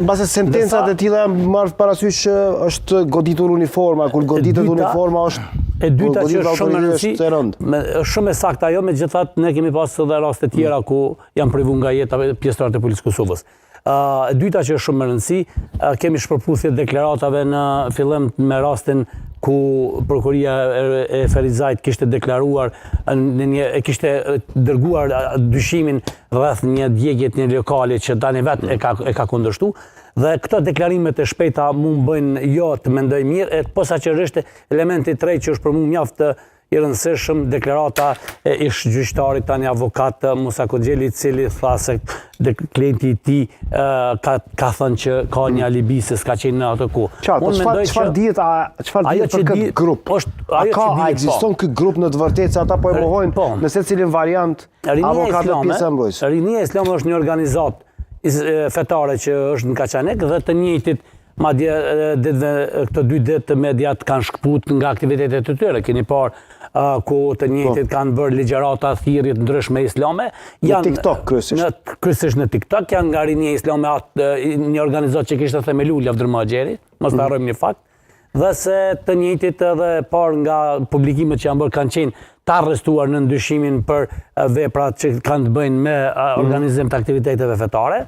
Mbase sentencat e tilla marrë parasysh që është goditur uniforma, kur goditet uniforma është e dyta që është shumë e rëndësishme, është shumë e saktë ajo, megjithatë ne kemi pasur edhe raste të tjera ku janë privuar nga jeta pjesëtarët e Policisë Kosovës. E dyta që është shumë e rëndësishme, kemi shpërputhje deklaratave në fillim me rastin ku prokuria e Ferizajt kishte deklaruar, kishte dërguar dyshimin rreth një djegje të një lokali që tani vetë e ka kundërshtu. Dhe këto deklarimet e shpejta mu më bëjnë jo të mendoj mirë, posaçërisht elementi i tretë që është për mua mjaft i rëndësishëm, deklarata e ish gjyqtarit tani avokat Musa Koxheli, i cili tha se klienti i tij ka thënë që ka një alibi se s'ka qenë në atë kohë. Çfarë dihet për këtë grup? A ekziston ky grup në të vërtetë se ata po e mohojnë në secilin variant avokatët pjesë e mbrojtësisë? Rinia Islame është një organizatë fetare që është në Kaçanek dhe të njëjtit madje këto 2 ditë mediat kanë shkput nga aktivitetet e tyre. Keni parë ku të njëjtit kanë bërë ligjërata thirrje të ndryshme islame. Në TikTok kryesisht. Kryesisht në TikTok janë nga Rinia Islame, një organizatë që kishte themeluar Lavdër Maxheri, mos ta harrojmë një fakt. Dhe se të njëjtit edhe parë nga publikimet që janë bërë kanë qenë të arrestuar në ndyshimin për veprat që kanë të bëjnë me organizim të aktiviteteve fetare.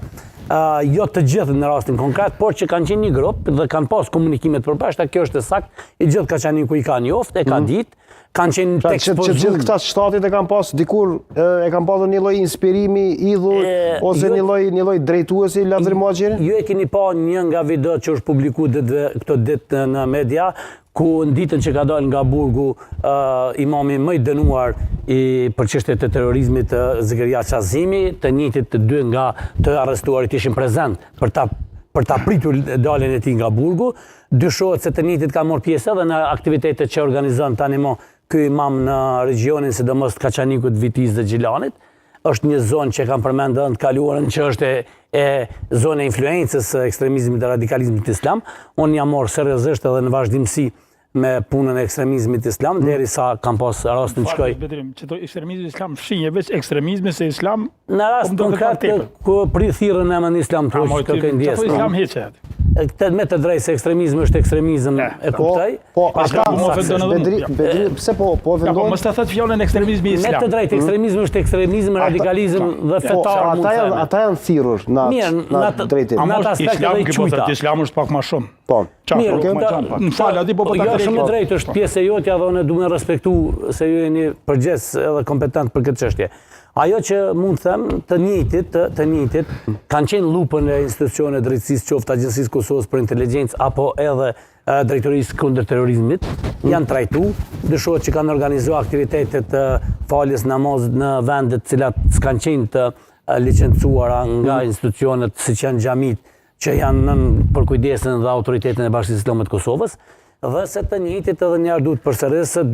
Jo të gjithë në rastin konkret, por që kanë qenë një grup dhe kanë pas komunikimet përpashta, kjo është e saktë, i gjithë Kaçaniku i ka njoftë, e ka ditë, kanë qenë të ekspozuar. Që gjithë këta shtatit e kanë pas dikur e kanë pasur një lloj inspirimi idhull ose një lloj drejtuesi Lavdër Maxheri? Ju e keni pa një nga videot që është publikuar këto ditë në media, ku në ditën që ka dalë nga burgu imami më i dënuar për çështjet e terrorizmit Zakaria Çazimi, të njëjtit të 2 nga të arrestuarit ishin prezent për ta pritur daljen e tij nga burgu. Dyshohet se të njëjtit kanë marrë pjesë edhe në aktivitetet që organizon tani më ky imam në regionin sidomos të Kaçanikut, Vitizë dhe Gjilanit. Është një zonë që kanë përmendur në të kaluarën që është e zonë e influencës së ekstremizmit dhe radikalizmit islam. Unë jam marrë seriozisht edhe në vazhdimsi me punën e ekstremizmit islam, derisa kam pas rastin të shkoj. Që ekstremizmi islam fshinje veç ekstremizmi se islam në rast konkret ku thirrën në emën islam troç këtë ndjesë. Po islam heqet. Me të drejtë se ekstremizmi është ekstremizëm, e kuptoj. Po ata pse po vendojnë? Po mos ta thotë fjalën ekstremizmi islam. Me të drejtë ekstremizmi është ekstremizëm, radikalizëm dhe fetar. Ata janë thirrur në drejtim. Në atë aspekt edhe i quajta. Islami është pak më shumë. Po. Në fal, aty po ta jo shumë drejt është pjesë e jotja dhe unë duhet të respektu se ju jeni përgjegjës edhe kompetent për këtë çështje. Ajo që mund të them, të njëjtit kanë qenë lupën e institucioneve drejtësisë, qoftë Agjencisë Kosovës për Inteligjencë apo edhe Drejtorisë kundër terrorizmit, janë trajtuar, dyshohet që kanë organizuar aktivitete të faljes namazit në vende të cilat s'kanë qenë të licencuara nga institucionet siç janë xhamit që janë nën përkujdesin dhe autoritetin e Bashkisë Islame të Kosovës, dhe se të njëjtit edhe një herë duhet përsërisë